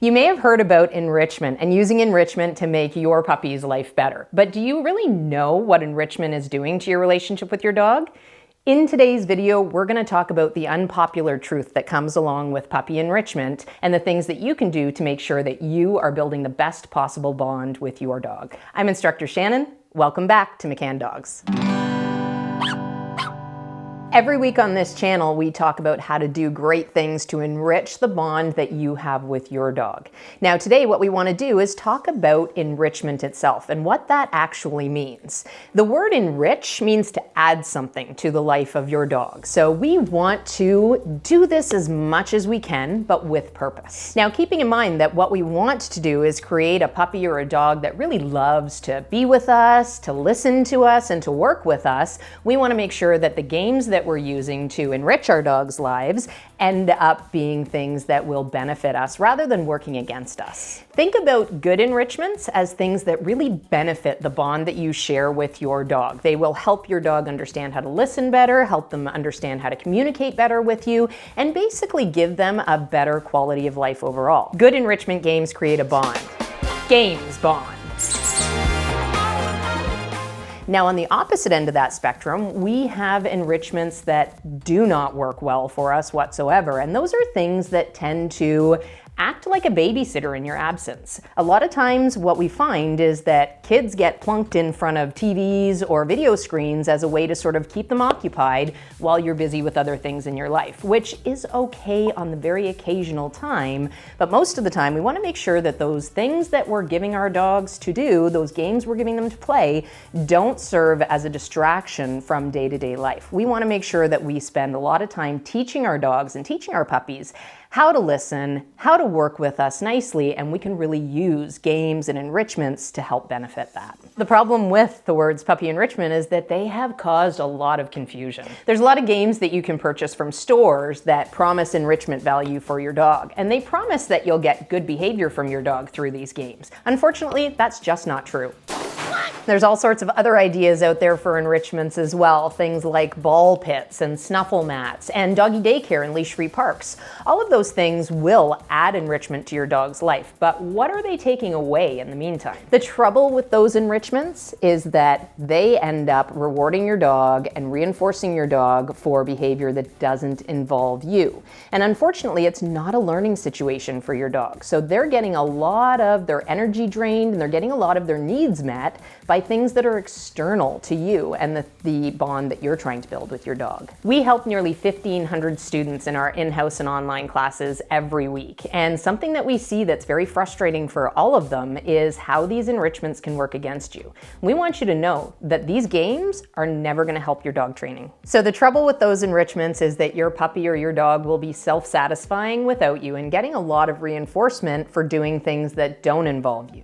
You may have heard about enrichment and using enrichment to make your puppy's life better, but do you really know what enrichment is doing to your relationship with your dog? In today's video, we're going to talk about the unpopular truth that comes along with puppy enrichment and the things that you can do to make sure that you are building the best possible bond with your dog. I'm Instructor Shannon. Welcome back to McCann Dogs. Every week on this channel, we talk about how to do great things to enrich the bond that you have with your dog. Now today, what we want to do is talk about enrichment itself and what that actually means. The word enrich means to add something to the life of your dog. So we want to do this as much as we can, but with purpose. Now, keeping in mind that what we want to do is create a puppy or a dog that really loves to be with us, to listen to us, and to work with us, we want to make sure that the games that we're using to enrich our dogs' lives end up being things that will benefit us rather than working against us. Think about good enrichments as things that really benefit the bond that you share with your dog. They will help your dog understand how to listen better, help them understand how to communicate better with you, and basically give them a better quality of life overall. Good enrichment games create a bond. Games bond. Now, on the opposite end of that spectrum, we have enrichments that do not work well for us whatsoever, and those are things that tend to act like a babysitter in your absence. A lot of times what we find is that kids get plunked in front of TVs or video screens as a way to sort of keep them occupied while you're busy with other things in your life, which is okay on the very occasional time, but most of the time we want to make sure that those things that we're giving our dogs to do, those games we're giving them to play, don't serve as a distraction from day-to-day life. We want to make sure that we spend a lot of time teaching our dogs and teaching our puppies how to listen, how to work with us nicely, and we can really use games and enrichments to help benefit that. The problem with the words puppy enrichment is that they have caused a lot of confusion. There's a lot of games that you can purchase from stores that promise enrichment value for your dog, and they promise that you'll get good behavior from your dog through these games. Unfortunately, that's just not true. There's all sorts of other ideas out there for enrichments as well, things like ball pits and snuffle mats and doggy daycare and leash-free parks. All of those things will add enrichment to your dog's life, but what are they taking away in the meantime? The trouble with those enrichments is that they end up rewarding your dog and reinforcing your dog for behavior that doesn't involve you. And unfortunately, it's not a learning situation for your dog. So they're getting a lot of their energy drained and they're getting a lot of their needs met by things that are external to you and the bond that you're trying to build with your dog. We help nearly 1,500 students in our in-house and online classes every week. And something that we see that's very frustrating for all of them is how these enrichments can work against you. We want you to know that these games are never going to help your dog training. So the trouble with those enrichments is that your puppy or your dog will be self-satisfying without you and getting a lot of reinforcement for doing things that don't involve you.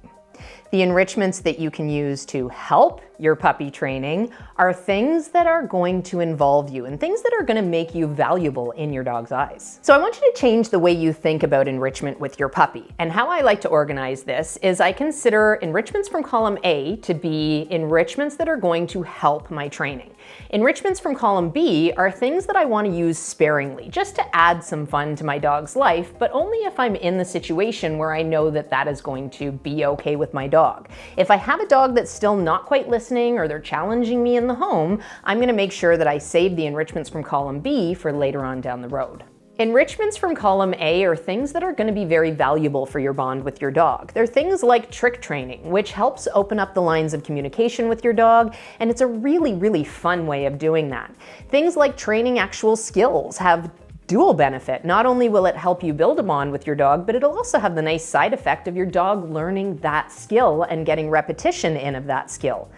The enrichments that you can use to help your puppy training are things that are going to involve you and things that are going to make you valuable in your dog's eyes. So I want you to change the way you think about enrichment with your puppy. And how I like to organize this is I consider enrichments from column A to be enrichments that are going to help my training. Enrichments from column B are things that I want to use sparingly, just to add some fun to my dog's life, but only if I'm in the situation where I know that that is going to be okay with my dog. If I have a dog that's still not quite listening or they're challenging me in the home, I'm going to make sure that I save the enrichments from column B for later on down the road. Enrichments from column A are things that are going to be very valuable for your bond with your dog. They're things like trick training, which helps open up the lines of communication with your dog, and it's a really, really fun way of doing that. Things like training actual skills have dual benefit. Not only will it help you build a bond with your dog, but it'll also have the nice side effect of your dog learning that skill and getting repetition in of that skill.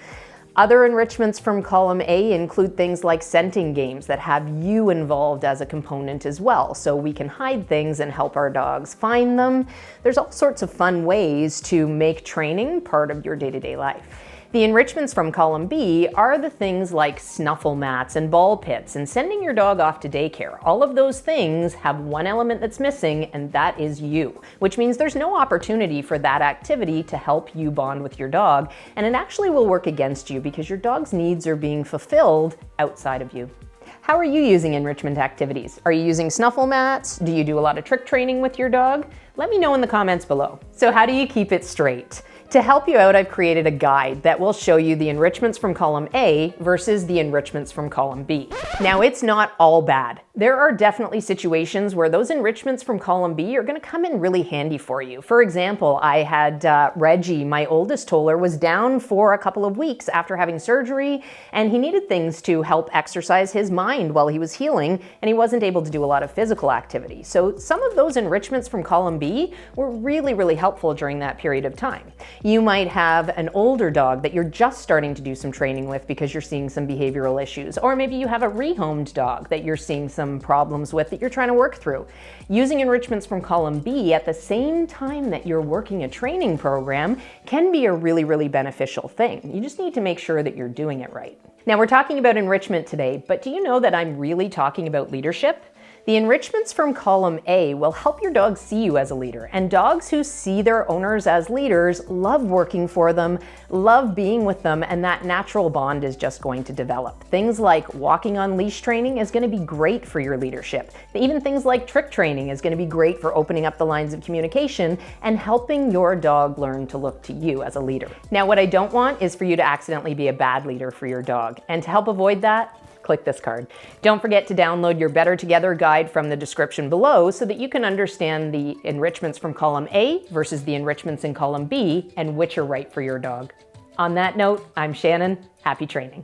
Other enrichments from column A include things like scenting games that have you involved as a component as well, so we can hide things and help our dogs find them. There's all sorts of fun ways to make training part of your day-to-day life. The enrichments from column B are the things like snuffle mats and ball pits and sending your dog off to daycare. All of those things have one element that's missing, and that is you, which means there's no opportunity for that activity to help you bond with your dog, and it actually will work against you because your dog's needs are being fulfilled outside of you. How are you using enrichment activities? Are you using snuffle mats? Do you do a lot of trick training with your dog? Let me know in the comments below. So how do you keep it straight? To help you out, I've created a guide that will show you the enrichments from column A versus the enrichments from column B. Now, it's not all bad. There are definitely situations where those enrichments from column B are going to come in really handy for you. For example, I had Reggie, my oldest toddler, was down for a couple of weeks after having surgery, and he needed things to help exercise his mind while he was healing, and he wasn't able to do a lot of physical activity. So some of those enrichments from column B were really, really helpful during that period of time. You might have an older dog that you're just starting to do some training with because you're seeing some behavioral issues, or maybe you have a rehomed dog that you're seeing some problems with that you're trying to work through. Using enrichments from column B at the same time that you're working a training program can be a really, really beneficial thing. You just need to make sure that you're doing it right. Now, we're talking about enrichment today, but do you know that I'm really talking about leadership? The enrichments from column A will help your dog see you as a leader, and dogs who see their owners as leaders love working for them, love being with them, and that natural bond is just going to develop. Things like walking on leash training is going to be great for your leadership. Even things like trick training is going to be great for opening up the lines of communication and helping your dog learn to look to you as a leader. Now, what I don't want is for you to accidentally be a bad leader for your dog, and to help avoid that, click this card. Don't forget to download your Better Together guide from the description below so that you can understand the enrichments from column A versus the enrichments in column B and which are right for your dog. On that note, I'm Shannon. Happy training.